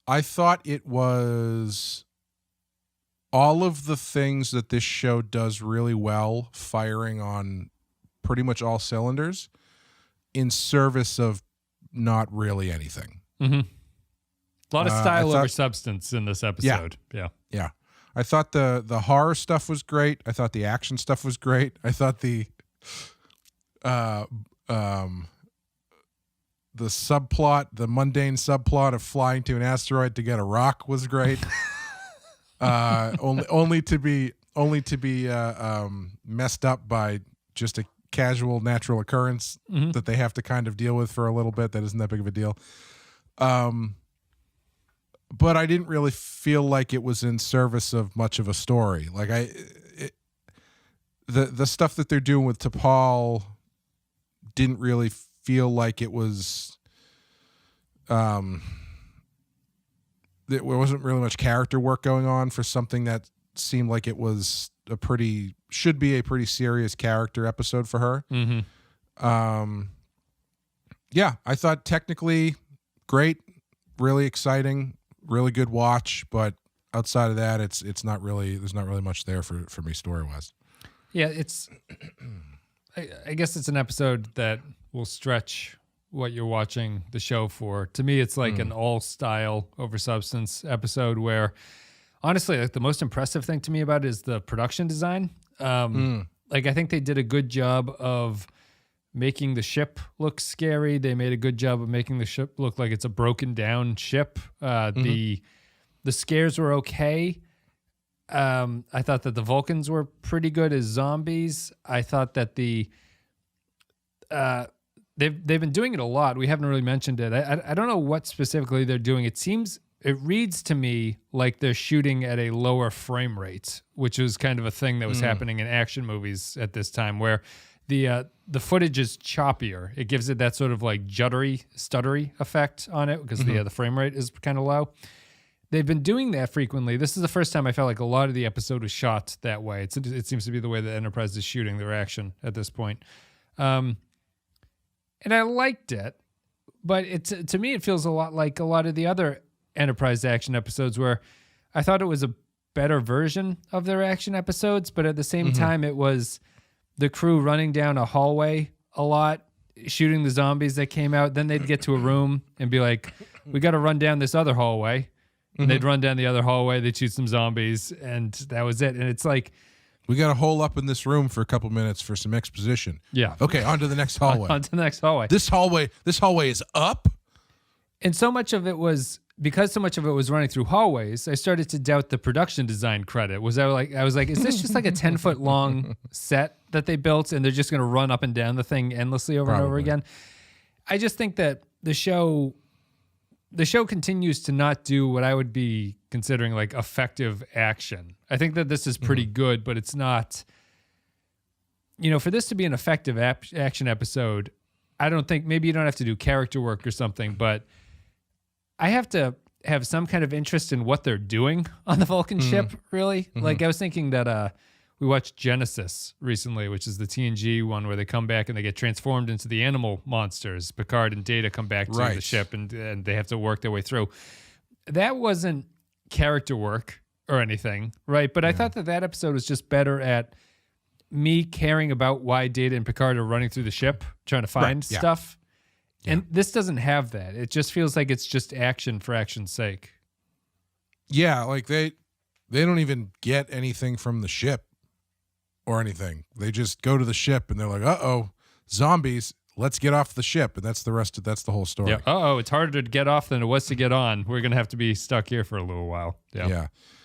I thought it was all of the things that this show does really well, firing on pretty much all cylinders in service of not really anything. Mm-hmm. A lot of style over substance in this episode. Yeah. I thought the horror stuff was great. I thought the action stuff was great. I thought the subplot, the mundane subplot of flying to an asteroid to get a rock was great. only to be messed up by just a casual natural occurrence that they have to kind of deal with for a little bit. That isn't that big of a deal. But I didn't really feel like it was in service of much of a story. Like the stuff that they're doing with T'Pol didn't really feel like it was. There wasn't really much character work going on for something that seemed like it was should be a pretty serious character episode for her. Mm-hmm. Yeah, I thought technically great, really exciting, really good watch, but outside of that, it's not really, there's not really much there for me story-wise. Yeah, it's I guess it's an episode that will stretch what you're watching the show for. To me, it's like an all style over substance episode where honestly, like the most impressive thing to me about it is the production design. Like I think they did a good job of making the ship look scary. They made a good job of making the ship look like it's a broken down ship. The scares were okay. I thought that the Vulcans were pretty good as zombies. I thought that they've been doing it a lot. We haven't really mentioned it. I don't know what specifically they're doing. It reads to me like they're shooting at a lower frame rate, which was kind of a thing that was happening in action movies at this time, where the footage is choppier. It gives it that sort of like stuttery effect on it because the frame rate is kind of low. They've been doing that frequently. This is the first time I felt like a lot of the episode was shot that way. It seems to be the way that Enterprise is shooting their action at this point. And I liked it, but to me it feels a lot like a lot of the other Enterprise action episodes where I thought it was a better version of their action episodes, but at the same time it was the crew running down a hallway a lot, shooting the zombies that came out. Then they'd get to a room and be like, we got to run down this other hallway. And they'd run down the other hallway, they'd shoot some zombies, and that was it. And it's like, we got to hole up in this room for a couple minutes for some exposition. Yeah. Okay, on to the next hallway. On to the next hallway. This hallway is up. And so much of it was, because so much of it was running through hallways, I started to doubt the production design credit. I was like, is this just like a 10-foot long set that they built and they're just going to run up and down the thing endlessly over and over again? I just think that the show continues to not do what I would be considering like effective action. I think that this is pretty good, but it's not, for this to be an effective action episode, I don't think, maybe you don't have to do character work or something, but I have to have some kind of interest in what they're doing on the Vulcan ship, really. Like I was thinking that we watched Genesis recently, which is the TNG one where they come back and they get transformed into the animal monsters. Picard and Data come back to the ship and they have to work their way through. That wasn't character work or anything, right? But I thought that episode was just better at me caring about why Data and Picard are running through the ship, trying to find stuff. Yeah. And this doesn't have that. It just feels like it's just action for action's sake. Yeah, like they don't even get anything from the ship or anything. They just go to the ship and they're like, uh-oh, zombies, let's get off the ship. And that's the whole story. Yeah. Uh-oh, it's harder to get off than it was to get on. We're going to have to be stuck here for a little while. Yeah.